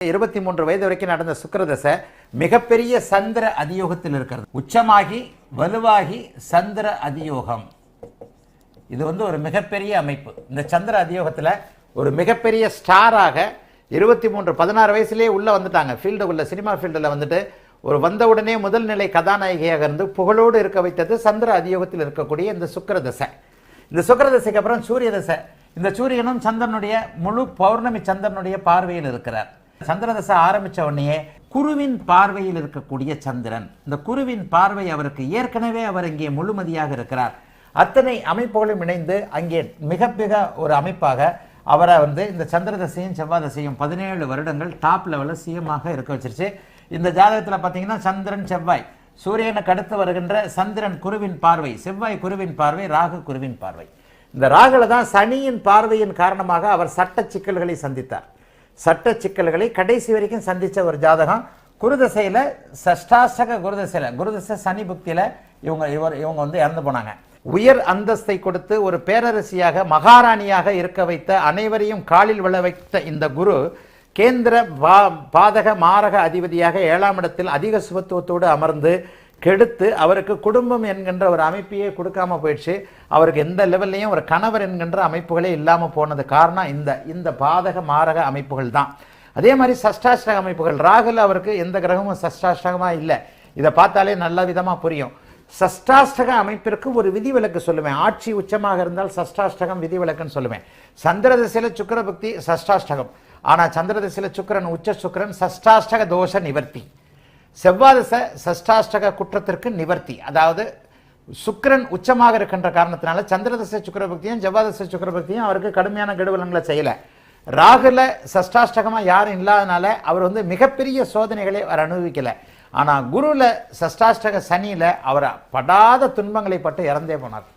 23 வயது வரைக்கும் நடந்த சுக்கிரதசை மிகப்பெரிய சந்திர அதியோகத்தில் இருக்கிறது. உச்சமாகி வலுவாகி சந்திர அதியோகம். இது ஒரு மிகப்பெரிய அமைப்பு. இந்த சந்திர அதியோகத்தில் ஒரு மிகப்பெரிய ஸ்டாராக 16 வயசுலேயே உள்ளே வந்துட்டாங்க. ஃபீல்டுக்குள்ள சினிமா ஃபீல்டில் வந்துட்டு வந்தவுடனே முதல் நிலை கதாநாயகியாக இருந்து புகழோடு இருக்க வைத்தது சந்திர அதியோகத்தில் இருக்கக்கூடிய இந்த சுக்கிரதசை. இந்த சுக்கிரதசைக்கு அப்புறம் சூரிய தசை. இந்த சூரியனும் சந்திரனுடைய முழு பௌர்ணமி சந்திரனுடைய பார்வையில் இருக்கிறார். சந்திரதசை ஆரம்பித்த உடனே குருவின் பார்வையில் இருக்கக்கூடிய சந்திரன், இந்த குருவின் பார்வை அவருக்கு ஏற்கனவே அவர் இங்கே முழுமதியாக இருக்கிறார். அத்தனை அமைப்புகளும் இணைந்து அங்கே மிக மிக ஒரு அமைப்பாக அவரை இந்த சந்திரதசையும் செவ்வாய் தசையும் 17 வருடங்கள் டாப் லெவலில் சிஎமாக இருக்க வச்சிருச்சு. இந்த ஜாதகத்தில் பார்த்தீங்கன்னா சந்திரன் செவ்வாய், சூரியனுக்கு அடுத்து வருகின்ற சந்திரன் குருவின் பார்வை, செவ்வாய் குருவின் பார்வை, ராகு குருவின் பார்வை. இந்த ராகுல தான் சனியின் பார்வையின் காரணமாக அவர் சட்ட சிக்கல்களை சந்தித்தார். சட்ட சிக்கல்களை கடைசி வரைக்கும் சந்தித்த ஒரு ஜாதகம். குருதசையில் சஷ்டாஷ்டக குருதசையில், குருதசை சனி புக்தியில் இவங்க இறந்து போனாங்க. உயர் அந்தஸ்தை கொடுத்து ஒரு பேரரசியாக மகாராணியாக இருக்க வைத்த, அனைவரையும் காலில் விழ வைத்த இந்த குரு கேந்திர பாதக மாரக அதிபதியாக 7ஆம் இடத்தில் அதிக சுபத்துவத்தோடு அமர்ந்து கெடுத்து அவருக்கு குடும்பம் என்கின்ற ஒரு அமைப்பையே கொடுக்காம போயிடுச்சு. அவருக்கு எந்த லெவல்லையும் ஒரு கணவர் என்கின்ற அமைப்புகளே இல்லாமல் போனது காரணம் இந்த பாதக மாரக அமைப்புகள் தான். அதே மாதிரி சஷ்டாஷ்டக அமைப்புகள். ராகுல அவருக்கு எந்த கிரகமும் சஷ்டாஷ்டகமாக இல்லை. இதை பார்த்தாலே நல்ல விதமாக புரியும். சஷ்டாஷ்டக அமைப்பிற்கு ஒரு விதிவிலக்கு சொல்லுவேன். ஆட்சி உச்சமாக இருந்தால் சஷ்டாஷ்டகம் விதிவிலக்குன்னு சொல்லுவேன். சந்திரதசையில் சுக்கிர பக்தி சஷ்டாஷ்டகம். ஆனால் சந்திரதசையில் சுக்கிரன் உச்ச சுக்கிரன் சஷ்டாஷ்டக தோஷ நிவர்த்தி. செவ்வாதசை சஷ்டாஷ்டக குற்றத்திற்கு நிவர்த்தி. அதாவது சுக்கிரன் உச்சமாக இருக்கின்ற காரணத்தினால சந்திரதசை சுக்கிரபக்தியும் செவ்வாதசை சுக்கிரபக்தியும் அவருக்கு கடுமையான கெடுவலங்களை செய்யலை. ராகுல சஷ்டாஷ்டகமாக யாரும் இல்லாதனால அவர் மிகப்பெரிய சோதனைகளை அவர் அனுபவிக்கலை. ஆனால் குருவில் சஷ்டாஷ்டக சனியில் அவர் படாத துன்பங்களை பட்டு இறந்தே போனார்.